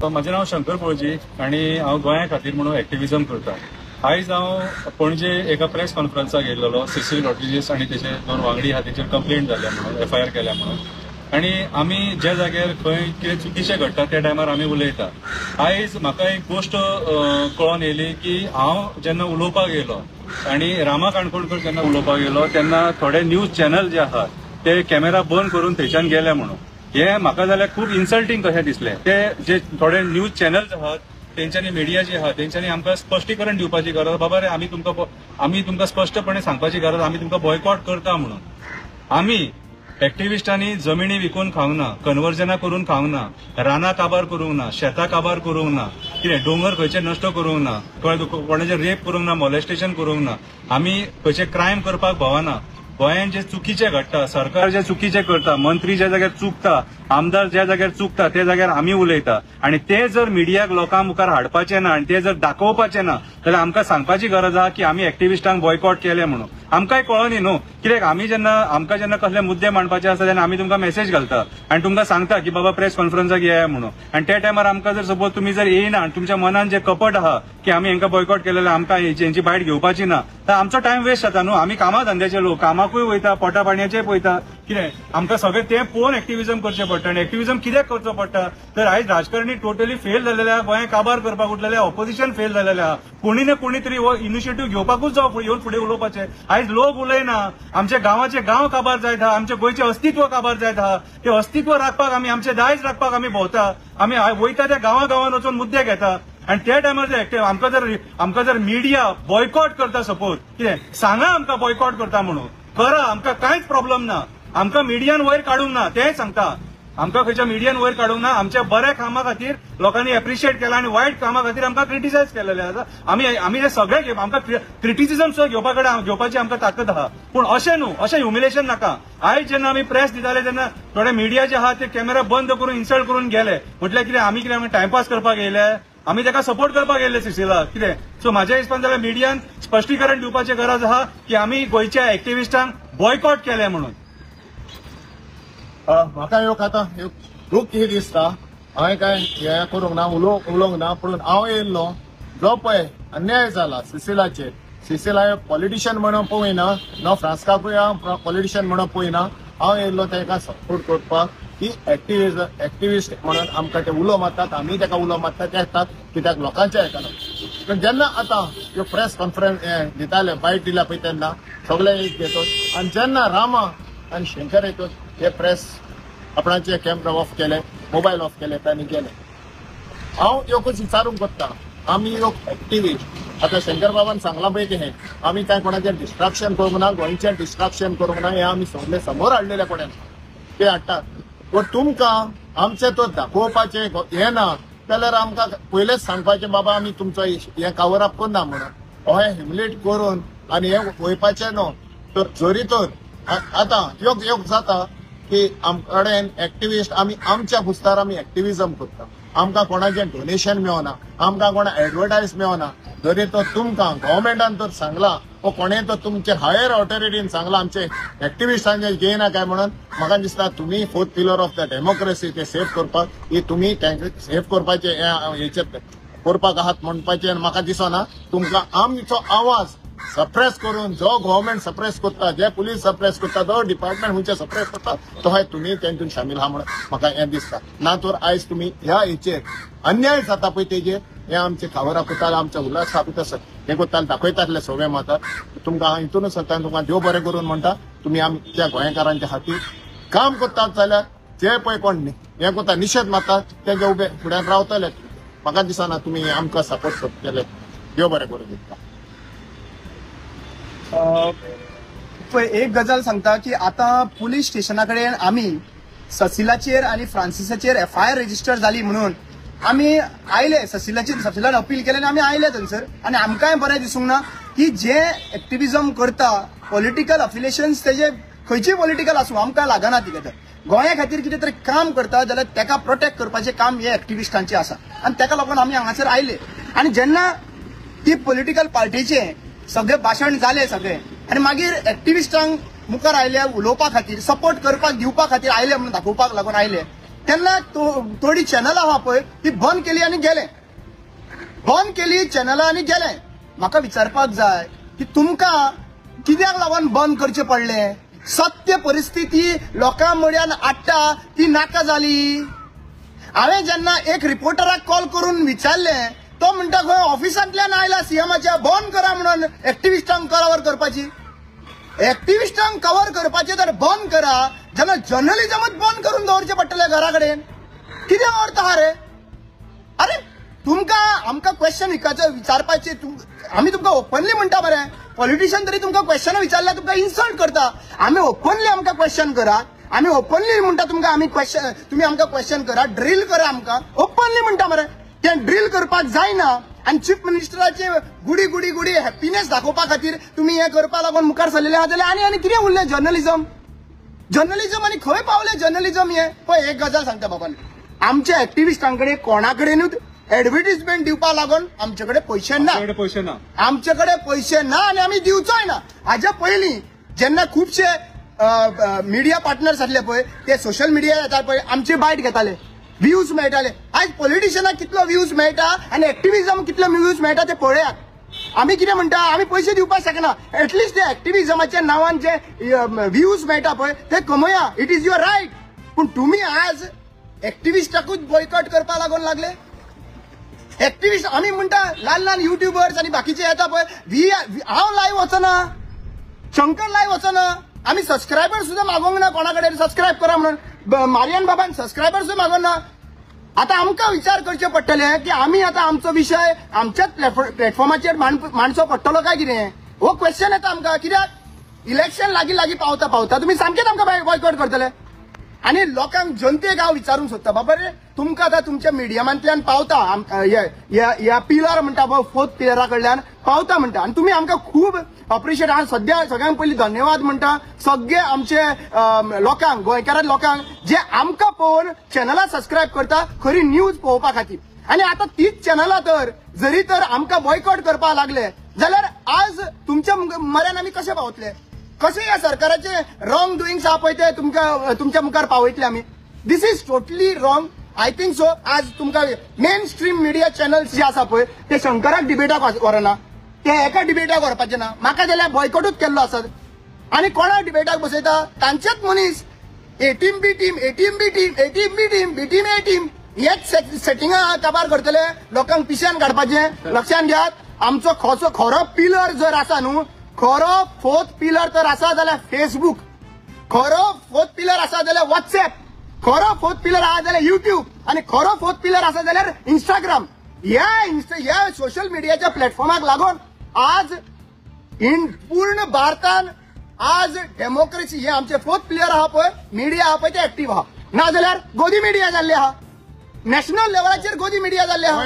माझे नाव शंकर पळजी आणि हांव गोंया खातीर म्हणून एक्टिविजम करता। आयज हांव पणजे एका प्रेस कॉन्फरन्साक गेल्लो सिसिल रॉड्रिगीस आणि तेचे 2 वांगडी आहा तेचेर कंप्लेंट जाल्या म्हणून FIR केल्या म्हणून, आणि आमी ज्या जाग्यार खंय कितें चुकीचें घडटा त्या टायमार आमी उलयता। आयज म्हाका एक गोष्ट कळोन येयली की हांव जेन्ना उलोवपाक गेलो आणि रामा काणकोणकर जेन्ना उलोवपाक गेलो तेन्ना थोडे न्यूज चॅनल जे आहात ते कॅमेरा बंद करून थंयच्यान गेले म्हणून। हे म्हाका जाल्यार खूब इन्सल्टिंग कशें दिसलें। ते जे थोडे न्यूज चॅनल्स आहात तेंच्यांनी मिडिया जी आहा तेंच्यांनी आमकां स्पश्टीकरण दिवपाची गरज, बाबा रे आमी तुमकां स्पश्टपणे सांगपाची गरज आमी तुमकां बॉयकॉट करता म्हणून। आमी एक्टिविस्टांनी जमिनी विकून खावंक ना, कन्वर्जनां करून खावंक ना, रानां काबार करूंक ना, शेतां काबार करूंक ना, कितें डोंगर खंयचे नश्ट करूंक ना, कोणाचें रेप करूंक ना, मॉलेस्टेशन करूंक ना, आमी खंयचे क्रायम करपाक भोवना। गोंयांत जे चुकीचे घडटा, सरकार जे चुकीचे करता, मंत्री ज्या जाग्यार चुकता, आमदार ज्या जाग्यार चुकता त्या जाग्यार आमी उलयता, आणि ते जर मिडियाक लोकां मुखार हाडपाचे ना आणि ते जर दाखोवपाचे ना जाल्यार आमकां सांगपाची गरज आहा की आमी एक्टिविस्टांक बॉयकॉट केले म्हणून। आमकांय कळोनी न्हू, कित्याक आमकां जेन्ना कसले मुद्दे मांडपाचे आसता तेन्ना आमी तुमकां मेसेज घालता आणि तुमकां सांगता की बाबा प्रेस कॉन्फरन्साक येया म्हणून, आणि त्या टायमार आमकां जर सपोज तुमी जर येयना आणि तुमच्या मनान जे कपट आहा की आमी हांकां बॉयकॉट केलेले आमकां हेंची बायट घेवपाची ना, तर आमचो टायम वेस्ट जाता न्हू। आमी कामा धंद्याचे लोक, कामाकूय वयता, पोटा पाणयाचेय पळयता, कितें आमकां सगळें तें पळोवन एक्टिविजम करचें पडटा। आणि एक्टिविजम कित्याक करचो पडटा तर आयज राजकारणी टोटली फेल जालेले आहा, गोंय काबार करपाक उठलेले, ऑपोजिशन फेल जालेले आहा। कोणी ना कोणी तरी हो इनिशिएटीव्ह घेवपाकूच जावं, येवन फुडें उलोवपाचें। आयज लोक उलयना, आमच्या गांवाचे गांव काबार जायत आहा, आमचे गोंयचे अस्तित्व काबार जायत आहा, ते अस्तित्व राखपाक आमी आमचे दायज राखपाक आमी भोंवता, आमी वयता त्या गांवांत वचून मुद्दे घेता, आणि त्या टायमार जे एक्टिव्ह आमकां जर मिडिया बॉयकॉट करता, सपोज कितें सांगा आमकां बॉयकॉट करता म्हणून, करा, आमकां कांयच प्रॉब्लेम ना, आमकां मिडियान वयर काडूंक ना, तेंय सांगता आमकां खंयच्या मिडियान वयर काडूंक ना। आमच्या बऱ्या कामा खातीर लोकांनी एप्रिशिएट केला आणि वायट कामा खातीर आमकां क्रिटिसायज केलेले आसा। आमी हे सगळे आमकां क्रिटिसिजम सुद्दां घेवपाची आमकां ताकद आहा, पूण अशें न्हू, अशें ह्युमिलेशन नाका। आयज जेन्ना आमी प्रेस दिताले तेन्ना थोडे मिडिया जे आहा ते कॅमेरा बंद करून इन्सल्ट करून गेले, म्हटल्यार कितें आमी टायमपास करपाक येयले, आमी ताका सपोर्ट करपाक येयले सिसिलाक, कितें। सो म्हाज्या हिसपान जाल्यार मिडियान स्पश्टीकरण दिवपाची गरज आहा की आमी गोंयच्या एक्टिविस्टांक बॉयकॉट केले म्हणून। म्हाका आतां खूब कितें दिसता, हांवें काय हें करूंक ना, उलोवंक ना, पूण हांव येयल्लो जो पळय अन्याय जाला सिसिला पॉलिटिशियन म्हणून पळयना, न फ्रांसकाकूय हांव पॉलिटिशियन म्हणून पळयना, हांव येयल्लो ताका सपोर्ट करपाक की एक्टिविस्ट म्हणून आमकां ते उलो मारतात, आमी ताका उलो मारतात, ते येतात कित्याक लोकांचें आयकना। पण जेन्ना आतां ह्यो प्रेस कॉन्फरन्स दिताले, बायट दिल्या पळय तेन्ना सगळे एक घेतात, आणि जेन्ना रामा आणि शंकर येतात हे प्रेस आपणाचे कॅमेरा ऑफ केले, मोबायल ऑफ केले, तांणी गेले। हांव एकूच विचारूंक सोदता, आमी लोक एक्टिविस्ट, आता शंकर बाबान सांगला पळय की हें आमी काय कोणाचें डिस्ट्रॅक्शन करूंक ना, गोंयचें डिस्ट्रॅक्शन करूंक ना, हें आमी सगळे समोर हाडलेले कोणान ते हाडटात। पूण तुमकां आमचें तो दाखोवपाचें हें ना जाल्यार आमकां पयलेच सांगपाचें बाबा आमी तुमचो हें कवर अप करना म्हणून, हें ह्युमिलेट करून आनी हें वयपाचें न्हू। तर जरी तर आतां योग जाता की आमकडेन एक्टिविस्ट आमी आमच्या बुस्तार आमी एक्टिविजम करता, आमकां कोणाचें डोनेशन मेळना, आमकां कोणा एडवर्टायज मेळना, जरी तो तुमकां गव्हर्मेंटान तर सांगला वा कोणें तो तुमचे हायर ऑथॉरिटीन सांगला आमचे एक्टिविस्टांचे घेयना काय म्हणून, म्हाका दिसता तुमी 4th pillar of the democracy ते सेव्ह करपाक ही तुमी सेव्ह करपाचे हेचे करपाक आहात म्हणपाचें म्हाका दिसना। तुमकां आमचो आवाज सप्रेस करून जो गव्हर्मेंट सप्रेस करता, जे पुलीस सप्रेस करता, जो डिपार्टमेंट खंयचे सप्रेस करता तो तुमी तेतून शामील आहा म्हणून म्हाका हें दिसता। ना तर आयज तुमी ह्या हेचेर अन्याय जाता पळय तेजेर हे आमचे खावरा करताले, आमच्या उल्हास हें करताले, दाखयताले सगळे मातात। तुमकां हांव हितूनच सांगता, तुमकां देव बरें करून म्हणटा, तुमी आमच्या गोंयकारांच्या खातीर काम करतात जाल्यार जे पळय कोण हें करता निशेध मारतात तेंचे उबे फुड्यान रावतले। म्हाका दिसना तुमी आमकां सपोर्ट करतले, देव बरें करून दिता। एक गजाल सांगता की आता पुलीस स्टेशना कडेन आमी ससिलाचेर आणि फ्रांसिसाचेर FIR रजिस्टर जाली म्हणून आमी आयले, ससिलान अपील केलें आनी आमी आयले थंयसर, आनी आमकांय बरें दिसूंक ना की जे एक्टिविजम करता, पॉलिटिकल अफिलिएशन्स तेजे खंयचीय पॉलिटिकल आसूं आमकां लागना ती गजाल। गोंया खातीर कितें तरी काम करता जाल्यार तेका प्रोटेक्ट करपाचें काम हे एक्टिविस्टांचें आसा, आनी तेका लागून आमी हांगासर आयले। आनी जेन्ना ती पॉलिटिकल पार्टीचें सगळे भाशण जाले सगळे, आनी मागीर एक्टिविस्टांक मुखार आयले उलोवपा खातीर, सपोर्ट करपाक दिवपा खातीर आयले म्हणून दाखोवपाक लागून आयले, तेन्ना थोडी चॅनलां आहा पळय ती बंद केली आनी गेले. बंद केली चॅनलां आनी गेले. म्हाका विचारपाक जाय की तुमकां कित्याक लागून बंद करचें पडलें? सत्य परिस्थिती लोकां म्हड्यान हाडटा ती नाका जाली. हांवें जेन्ना एक रिपोर्टराक कॉल करून विचारलें तो म्हणटा खंय ऑफिसांतल्यान आयला सीएमाच्या बंद करा म्हणून एक्टिविस्टांक कवर करपाची. एक्टिविस्टांक कवर करपाचें तर बंद करा जेन्ना जर्नलिजमच बंद करून दवरचें पडटलें घरा कडेन. कितें अर्थ आहा रे? अरे तुमकां आमकां क्वेश्चन विचारपाचे आमी तुमकां ओपनली म्हणटा मरे. पॉलिटिशियन तरी तुमकां क्वेश्चन विचारल्यार तुमकां इन्सल्ट करता. आमी ओपनली आमकां क्वेश्चन करात. आमी ओपनली म्हणटा तुमकां आमी क्वेश्चन तुमी आमकां क्वेश्चन करा ड्रील करा आमकां ओपनली म्हणटा मरे. तें ड्रील करपाक जायना आनी चीफ मिनिस्टराचे गुडी गुडी गुडी हॅपीनेस दाखोवपा खातीर तुमी हें करपा लागून मुखार सरलेले आहा जाल्यार आनी कितें उरलें जर्नलिजम आनी खंय पावलें जर्नलिजम हें पळय. एक गजाल सांगता बाबान आमच्या एक्टिविस्टां कडेन कोणा कडेनूच एडव्हर्टिजमेंट दिवपा लागून आमचे कडेन पयशे ना. आमचे कडेन पयशे ना आनी आमी दिवचोय ना. हाज्या पयलीं जेन्ना खुबशे मिडिया पार्टनर्स आसले पळय ते सोशल मिडिया येता पळय आमचे बायट घेताले व्ह्यूज मेळटाले. आयज पॉलिटिशियनाक कितलो व्ह्यूज मेळटा आनी एक्टिविजम कितलो व्ह्यूज मेळटा ते पळयात. आमी कितें म्हणटा आमी पयशे दिवपाक शकना. एटलिस्ट ते एक्टिविजमाच्या नांवान जे व्ह्यूज मेळटा पळय ते कमया. It is your right. पूण तुमी आज एक्टिविस्टाकूच बॉयकॉट करपा लागून लागले. एक्टिविस्ट आमी म्हणटा ल्हान ल्हान युट्यूबर्स आनी बाकीचे येता पळय हांव लायव्ह वचना शंकर लायव्ह वचना. आमी सबस्क्रायबर सुद्दां मागोंक ना कोणा कडेन सबस्क्रायब करा म्हणून. मारियान बाबान सबस्क्रायबर सुद्दां मागोंक ना. आता आमकां विचार करचें पडटलें की आमी आतां आमचो विशय आमच्याच प्लॅटफॉर्माचेर मांडचो पडटलो काय कितें हो क्वेश्चन येता आमकां. कित्याक इलेक्शन लागीं लागीं पावता तुमी सामकेंच आमकां बॉयकॉट करतले. आनी लोकांक जनतेक हांव विचारूंक सोदता बाबा रे तुमकां आतां तुमच्या मिडियमांतल्यान पावता ह्या पिलर म्हणटा पळय फोर्थ पिलरा कडल्यान पावता म्हणटा आनी तुमी आमकां खूब अप्रिशिएट. हांव सद्या सगळ्यांत पयलीं धन्यवाद म्हणटा सगळे आमचे लोकांक गोंयकार लोकांक जे आमकां पळोवन चॅनलां सबस्क्रायब करता खरी न्यूज पळोवपा खातीर. आनी आतां तीच चॅनलां तर जरी तर आमकां बॉयकॉट करपाक लागले जाल्यार आज तुमच्या म्हऱ्यान आमी कशे पावतले? कशे ह्या सरकाराचे रॉंग डुईंग्स आहा पळय ते तुमच्या मुखार पावयतले आमी? This is totally wrong. I think so आज तुमकां मेन स्ट्रीम मिडिया चॅनल्स जे आसा पळय ते शंकराक डिबेटाक व्हरना. ते एका डिबेटाक व्हरपाचे ना. म्हाका जाल्यार बॉयकॉटूच केल्लो आसत. आनी कोणाक डिबेटाक बसयता तांचेच मनीस ए टीम बी टीम ए टीम बी टीम ए टीम बी टीम बी टीम ए टीम हेच सेटिंगां काबार करतले. लोकांक पिश्यान काडपाचें. लक्षात घेयात आमचो खरो पिलर जर आसा न्हू खरो फोर्थ पिलर तर आसा जाल्यार फेसबुक. खरो फोर्थ पिलर आसा जाल्यार व्हॉट्सएप. खरो फोर्थ पिलर आहा जाल्यार युट्यूब आनी खरो फोर्थ पिलर आसा जाल्यार इंस्टाग्राम. ह्या सोशल मिडियाच्या प्लॅटफॉर्माक लागून आज पूर्ण भारतान आज डेमोक्रेसी हे आमचे फोर्थ पिलर आहा पळय मिडिया आहा पळय ते एक्टिव्ह आहा. ना जाल्यार गोदी मिडिया जाल्ले आहा. नॅशनल लेवलाचेर गोदी मिडिया जाल्ले आहा.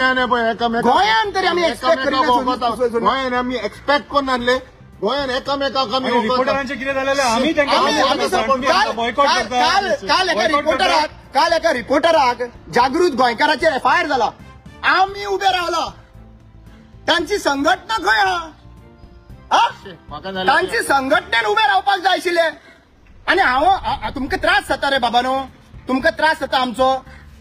गोंयान तरी आमी एक्सपेक्ट करिना. गोंयान आमी एक्सपेक्ट करून आणले. गोंयान एकामेकाक आमी रिपोर्टरांचे कितें जालें आमी काल एका रिपोर्टराक जागृत गोंयकाराचेर एफआयआर जाला. आमी उबे रावला. तांची संघटना खंय आहा? तांची संघटनेन उबे रावपाक जाय आशिल्ले. आनी हांव तुमकां त्रास जाता रे बाबा न्हू तुमकां त्रास जाता आमचो.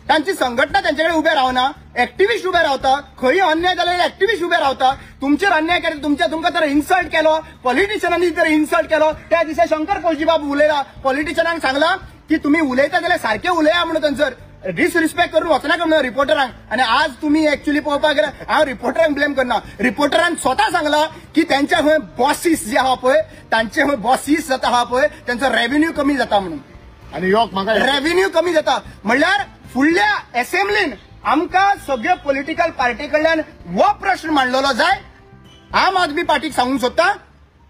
तांची संघटना तांचे कडेन उबे रावना. एक्टिविस्ट उबे रावता. खंय अन्याय जाल्यार एक्टिविस्ट उबे रावता. तुमचेर अन्याय केलो तुमकां तर इन्सल्ट केलो पॉलिटिशियनांनी तर इन्सल्ट केलो. त्या दिसा शंकर कोळजीबाब उलयला पॉलिटिशियनांक सांगला की तुम्ही उलयता जाल्यार सारखे उलया म्हणून थंयसर डिसरिस्पेक्ट करून वचनाका म्हणून रिपोर्टरांक. आनी आज तुम्ही एक्चुअली पळोवपाक गेल्यार हांव रिपोर्टरांक ब्लेम करना. रिपोर्टरान स्वता सांगला की त्यांच्या खंय बॉसीस जे आहा पळय तांचे खंय बॉसीस जाता आहा पळय त्यांचो रेव्हेन्यू कमी जाता म्हणून. आनी योग म्हाका रेव्हेन्यू कमी जाता म्हणल्यार फुडल्या असेंब्लीन आमकां सगळ्या पॉलिटिकल पार्टी कडल्यान हो प्रश्न मांडलेलो जाय. आम आदमी पार्टीक सांगूंक सोदता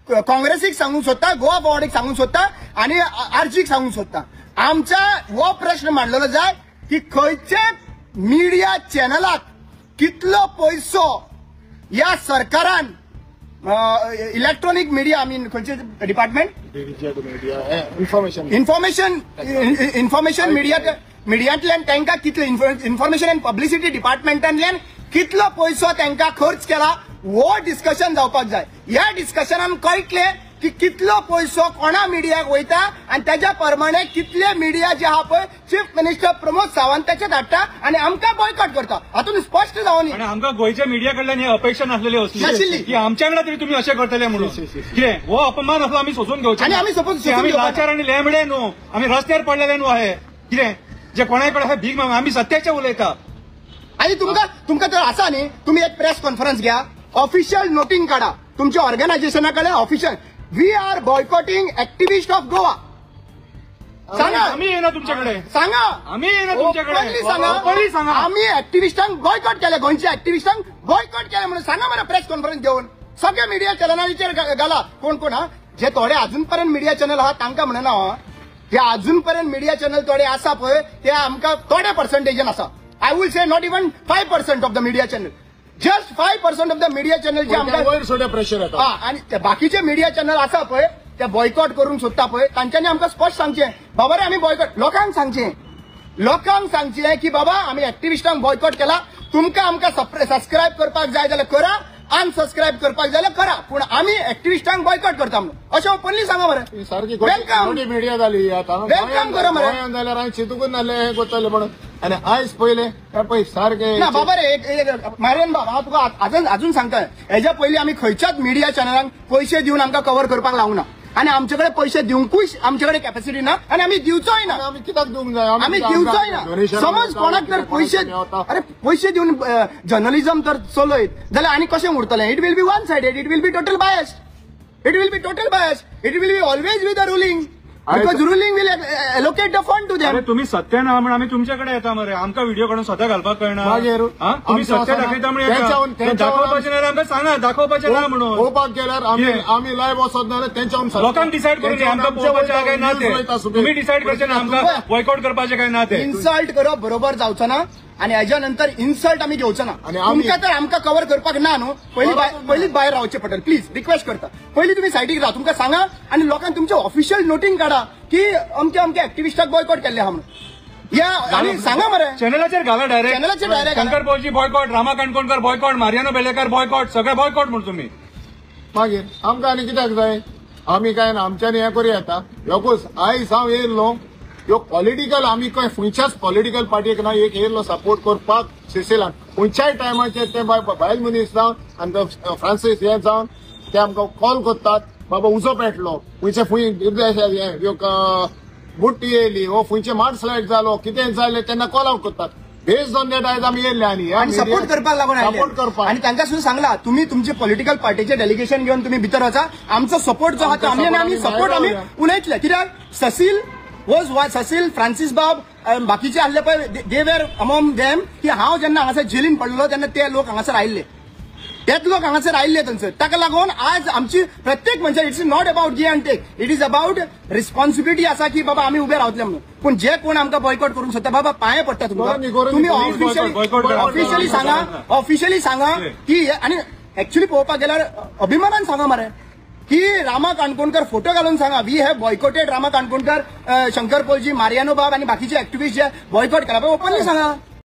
काँग्रेसीक सांगूंक सोदता गोवा फॉरवर्डीक सांगूंक सोदता आनी आरजीक सांगूंक सोदता. आमच्या हो प्रश्न मांडलेलो जाय की खंयचे मिडिया चॅनलाक कितलो पयसो ह्या सरकारान इलेक्ट्रॉनिक मिडिया आय मीन खंयचे डिपार्टमेंट इन्फॉर्मेशन मिडियांतल्यान तांकां कितलो इन्फॉर्मेशन अँड पब्लिसिटी डिपार्टमेंटांतल्यान कितलो पयसो तांकां खर्च केला हो डिस्कशन जावपाक जाय. ह्या डिस्कशनान कळटले की कितलो पैसो कोणा मिडियाक वयता आणि त्याच्या प्रमाणे कितले मिडिया जे आहा पळय चीफ मिनिस्टर प्रमोद सावंताचे धाडटा आणि आमकां बॉयकॉट करता हातून स्पष्ट जावन आणि आमकां गोयच्या मिडिया कडल्यान ही अपेक्षा नासलेली नाशिल्ली. असली की आमच्याकडे तरी तुम्ही असे करतले म्हणून कितें हो अपमान असलो आम्ही सोसून घेवचे आणि आम्ही सोसून आम्ही घेवपाना. लाचार आणि लेंबडे न्हू आम्ही रस्त्यार पडलेले न्हू आहे कितें जे कोणाकडे हे भीक माग आम्ही सत्याचे उलयता. आणि तुमकां तर असा न्ही तुम्ही एक प्रेस कॉन्फरन्स घ्या ऑफिशियल नोटींग काढा तुमच्या ऑर्गनायझेशनाकडे official we are boycotting activist of Goa सांगा आम्ही येणार तुमच्याकडे सांगा आम्ही येणार तुमच्याकडे ओपनली सांगा आम्ही ऍक्टिव्हिस्टांक बॉयकॉट केले गोंयच्या ऍक्टिव्हिस्टांक बॉयकॉट केले म्हणून सांगा मला प्रेस कॉन्फरन्स घेऊन सगळ्या मिडिया चॅनलांचेर घाला कोण कोण हा जे थोडे अजूनपर्यंत मिडिया चॅनल आहा तांकां म्हणना जे अजूनपर्यंत मिडिया चॅनल थोडे आसा पळय ते आमकां थोडे पर्संटेजन आसा I will say not even 5% of the media channel just 5% of the media channel जे आमकां वयर सोड्या प्रेशर येता आणि ते बाकीचे मिडिया चॅनल आसा पळय ते बॉयकॉट करून सोदता पळय तांच्यांनी आमकां स्पष्ट सांगचें बाबा रे आमी बॉयकॉट लोकांक सांगचें की बाबा आमी ऍक्टिव्हिस्टांक बॉयकॉट केला तुमकां आमकां सबस्क्रायब करपाक जाय जाल्यार करा अनसबस्क्रायब करपाक जाल्यार करा पूण आमी ऍक्टिव्हिस्टांक बॉयकॉट करता म्हणून अशें ओपनली सांगा मरे सारखी वेलकम मिडिया जाली आता वेलकम करा मरे गोंयांत जाल्यार हांवें चिंतूकच नासलें हें करतलें म्हणून आणि आयज पयलें पळय सारकें ना बाबा रे मारियन बाबा हांव तुका अजून सांगता हेज्या पयलीं आमी खंयच्याच मिडिया चॅनलांक पयशे दिवन आमकां कव्हर करपाक लावना आणि आमच्याकडे पैसे दिवंकूय आमच्याकडे कॅपॅसिटी ना आणि आम्ही दिवचोय ना आमी कित्याक दिवंक जाय आम्ही दिवचोय ना समज कोणाक तर पैसे दिवन जर्नलिझम तर चलयत जाल्यार आनी कशें उरतलें it will be one sided it will be total biased it will be always with the ruling because ruling will allocate the fund to them तुम्ही सत्य ना म्हणून आम्ही तुमच्याकडे येता मरे आमकां व्हिडिओ काढून स्वतः घालपाक मागीर कळना तुम्ही सत्य दाखयता म्हणून दाखोवपाचें ना आमकां सांगा दाखोवपाचें ना म्हणून पळोवपाक गेल्यार आमी लायव्ह वचत नाल्यार तेंच्या लोकांक डिसायड करून आमकां पळोवपाचें काय ना ते तुम्ही डिसायड करचे ना आमकां बॉयकॉट करपाचें काय ना ते इन्सल्ट करप बरोबर जावचो ना आणि हेज्या नंतर इन्सल्ट आमी घेवचो ना तुमकां तर आमकां कव्हर करपाक ना न्हू पयलींच भायर रावचें पडटलें प्लीज रिक्वेस्ट करता पयलीं तुमी सायडीक राहा तुमकां सांगा आनी लोकांक तुमचें ऑफिशियल नोटींग काढा की अमके ऍक्टिव्हिस्टाक बॉयकॉट केल्ले आहा म्हणून या आनी सांगा मरे चॅनलाचेर घाला चॅनलाचेर direct Shankar Polji boycott Rama Kankonkar boycott Mariano Belekar boycott सगळे बॉयकॉट म्हणून तुम्ही मागीर आमकां आनी कित्याक जाय आमी काय ना आमच्यानी हें करूं येता योकूच आयज हांव येयल्लो ह्यो पॉलिटिकल आमी खंय खंयच्याच पॉलिटिकल पार्टीक ना एक येयल्लो सपोर्ट करपाक सिसिलान खंयच्याय टायमाचेर ते भायल मनीस जावन आनी फ्रांसीस हे जावन ते आमकां कॉल करतात बाबा उजो पेटलो खंयचे बुट्टी येयली वो खंयचे मार्डस्लायड जालो कितें जालें तेन्ना कॉल आउट करतात बेस्ड ऑन दॅट आयज आमी येयल्ले आणि सपोर्ट करपाक लागून सपोर्ट करपाक आणि तांकां सुद्दां सांगला तुम्ही तुमचे पॉलिटिकल पार्टीचे डेलिगेशन घेऊन तुम्ही भितर वचा आमचो सपोर्ट जो आहा आमी सपोर्ट आमी उलयतले कित्याक ससील फ्रांसीस बाब बाकीचे आसले पळय दे वेर अमॉंग देम की हांव जेन्ना हांगासर जेलीन पडलो तेन्ना ते लोक हांगासर आयिल्ले तेच लोक हांगासर आयिल्ले थंयसर ताका लागून आज आमची प्रत्येक म्हणजे it's not about give and take it is about responsibility आसा की बाबा आमी उबे रावतले म्हणून पूण जे कोण आमकां बॉयकॉट करूंक सोदता बाबा पांये पडटा तुमकां तुम्ही ऑफिशियली सांगा की आणि ऍक्च्युली पळोवपाक गेल्यार अभिमानान सांगा मरे की रामा काणकोणकर फोटो घालून सांगा we have boycotted Rama Kankonkar Shankar Polji Mariano Bab आणि बाकीचे ऍक्टिव्हिस्ट जे बॉयकॉट करा ओपनली सांगा